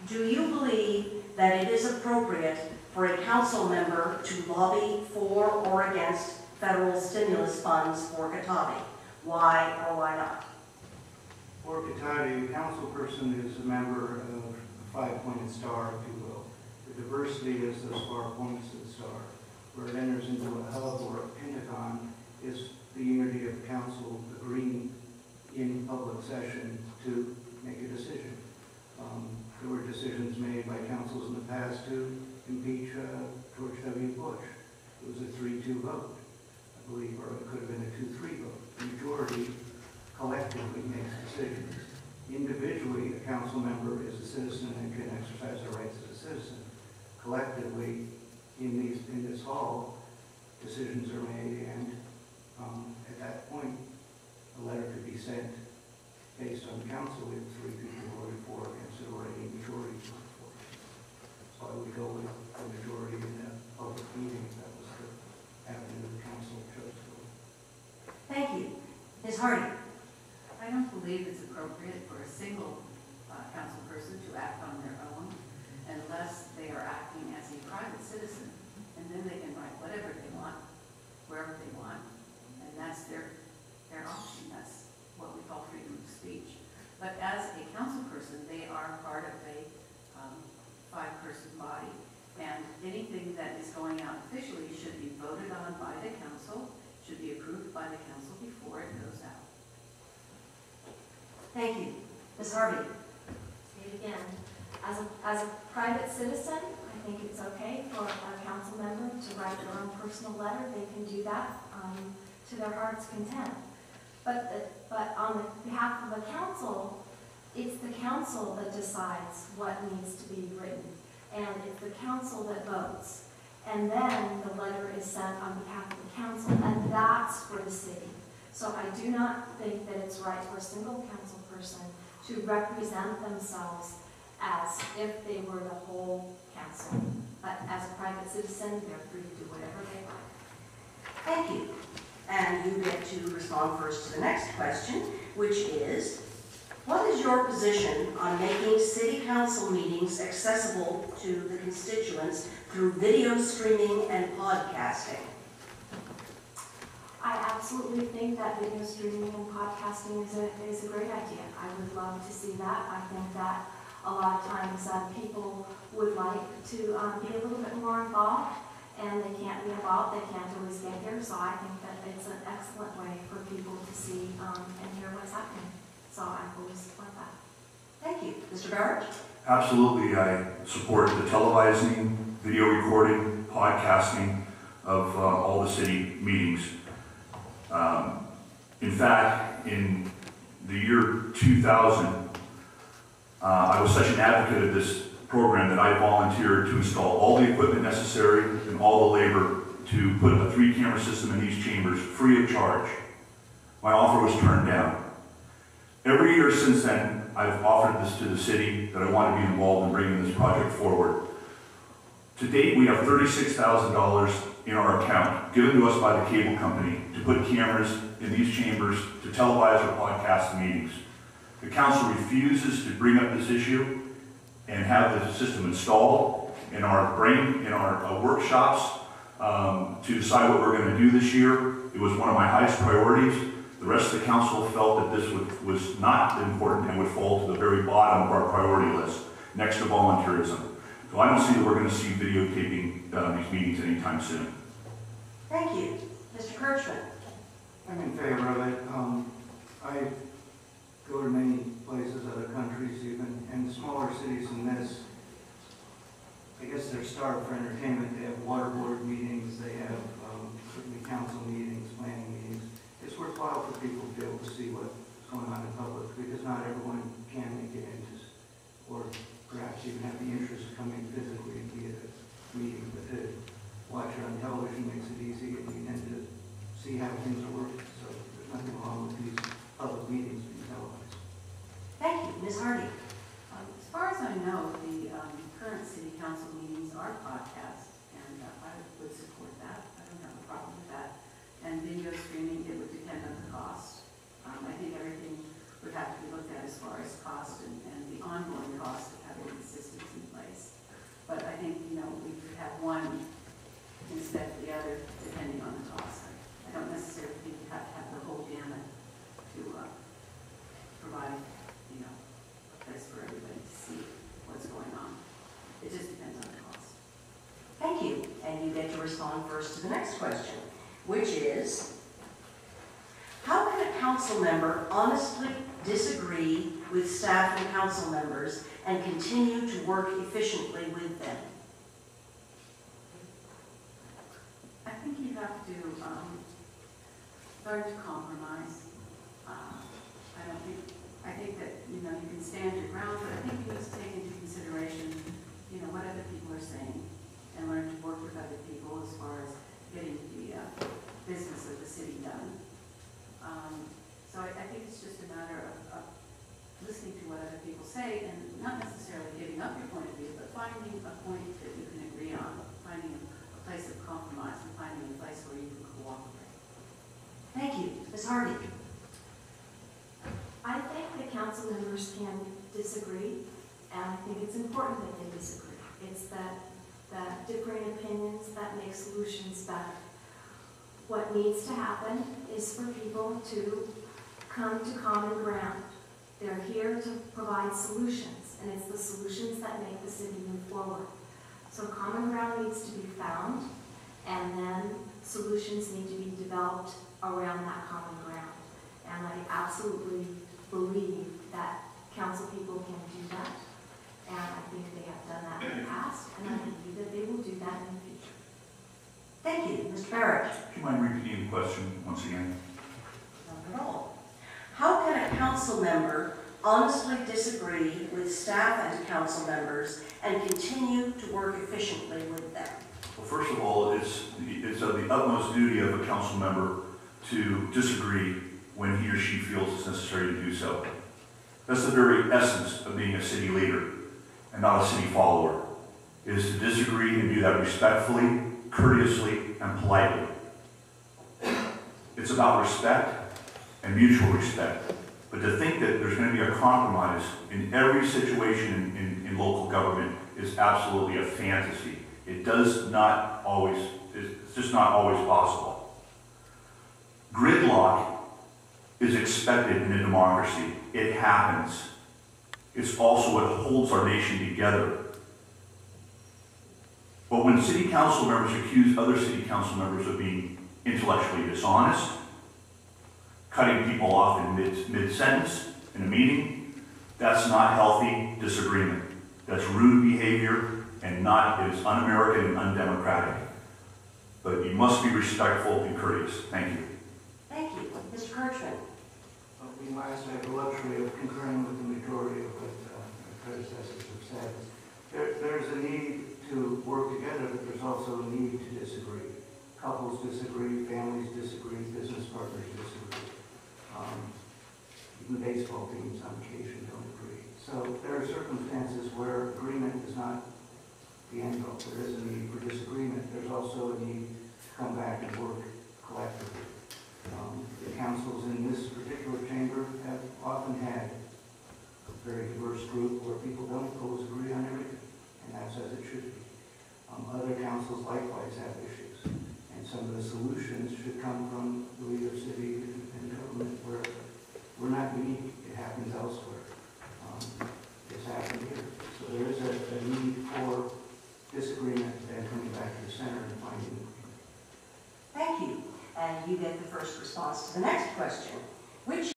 Do you believe that it is appropriate for a council member to lobby for or against federal stimulus funds for Cotati? Why or why not? For Cotati, a council person is a member of a five-pointed star, if you will. The diversity is those 4 points of the star. Where it enters into a hub or a pentagon is the unity of the council agreeing in public session to make a decision. There were decisions made by councils in the past to impeach George W. Bush. It was a 3-2 vote, I believe, or it could have been a 2-3 vote. The majority collectively makes decisions. Individually, a council member is a citizen and can exercise their rights as a citizen. Collectively, in this hall, decisions are made, and at that point, a letter could be sent based on council if 3 people voted for it against it or any majority voted for it. So I would go with the majority in a public meeting if that was the avenue the council chose to go. Thank you. Ms. Hardy. I don't believe it's appropriate for a single council person to act on their own unless they are acting as a private citizen, and then they can write whatever they want, wherever they want, and that's their option. That's what we call freedom of speech. But as a council person, they are part of a 5-person body, and anything that is going out officially should be voted on by the council, should be approved by the council before it goes out. Thank you. Ms. Harvey. Again, as a private citizen, I think it's okay for a council member to write their own personal letter. They can do that to their heart's content. But on behalf of the council, it's the council that decides what needs to be written. And it's the council that votes. And then the letter is sent on behalf of the council, and that's for the city. So I do not think that it's right for a single council person to represent themselves as if they were the whole council. But as a private citizen, they're free to do whatever they like. Thank you. And you get to respond first to the next question, which is, what is your position on making city council meetings accessible to the constituents through video streaming and podcasting? I absolutely think that video streaming and podcasting is a great idea. I would love to see that. I think that a lot of times people would like to be a little bit more involved, and they can't be involved, they can't always get here, so I think that it's an excellent way for people to see and hear what's happening. So I fully support that. Thank you. Mr. Barich? Absolutely, I support the televising, video recording, podcasting of all the city meetings. In fact, in the year 2000, I was such an advocate of this program that I volunteered to install all the equipment necessary and all the labor to put a 3-camera system in these chambers free of charge. My offer was turned down. Every year since then, I've offered this to the city that I want to be involved in bringing this project forward. To date, we have $36,000 in our account given to us by the cable company to put cameras in these chambers to televise or podcast the meetings. The council refuses to bring up this issue and have the system installed in our workshops to decide what we're going to do this year. It was one of my highest priorities. The rest of the council felt that this was not important and would fall to the very bottom of our priority list, next to volunteerism. So I don't see that we're going to see videotaping these meetings anytime soon. Thank you. Mr. Kirchmann? I'm in favor of it. I go to many places, other countries even, and smaller cities than this, I guess they're starved for entertainment. They have water board meetings, they have certainly council meetings, planning meetings. It's worthwhile for people to be able to see what's going on in public, because not everyone can make it into, or perhaps even have the interest of coming physically and be at a meeting, but to watch it on television makes it easy, and you tend to see how things are working. So there's nothing wrong with these public meetings being televised. Thank you. Ms. Hardy? As far as I know, the current city council meetings are podcast, and I would support that. I don't have a problem with that. And video streaming, it would depend on the cost. I think everything would have to be looked at as far as cost and the ongoing cost of having the system respond first to the next question, which is, how can a council member honestly disagree with staff and council members and continue to work efficiently with them? I think you have to learn to compromise. I think that, you know, you can stand your ground, but I think you need to take into consideration, you know, what other people are saying and learn to work with other people as far as getting the business of the city done. So I think it's just a matter of listening to what other people say and not necessarily giving up your point of view, but finding a point that you can agree on, finding a place of compromise and finding a place where you can cooperate. Thank you. Ms. Harvey? I think that council members can disagree, and I think it's important that they disagree. It's that differing opinions that make solutions better. What needs to happen is for people to come to common ground. They're here to provide solutions, and it's the solutions that make the city move forward. So common ground needs to be found, and then solutions need to be developed around that common ground. And I absolutely believe that council people can do that, and I think they have done that in the past, and I believe that they will do that in the future. Thank you. Mr. Barich? Do you mind repeating the question once again? Not at all. How can a council member honestly disagree with staff and council members and continue to work efficiently with them? Well, first of all, it's of the utmost duty of a council member to disagree when he or she feels it's necessary to do so. That's the very essence of being a city leader and not a city follower, is to disagree and do that respectfully, courteously, and politely. It's about respect and mutual respect. But to think that there's going to be a compromise in every situation in local government is absolutely a fantasy. It's just not always possible. Gridlock is expected in a democracy. It happens. It's also what holds our nation together. But when city council members accuse other city council members of being intellectually dishonest, cutting people off in mid-sentence in a meeting, that's not healthy disagreement. That's rude behavior and it is un-American and undemocratic. But you must be respectful and courteous. Thank you. Thank you. Mr. Kirchmann? We must have the luxury of concurring with the majority of what our predecessors have said. There's a need to work together, but there's also a need to disagree. Couples disagree, families disagree, business partners disagree. Even baseball teams on occasion don't agree. So there are circumstances where agreement is not the end goal. There is a need for disagreement. There's also a need to come back and work collectively. The councils in this particular chamber have often had a very diverse group where people don't always agree on everything, and that's as it should be. Other councils likewise have issues, and some of the solutions should come from the leader of city and government where we're not unique. It happens elsewhere. It's happened here. So there is a need for disagreement and coming back to the center and finding agreement. Thank you. And you get the first response to the next question, which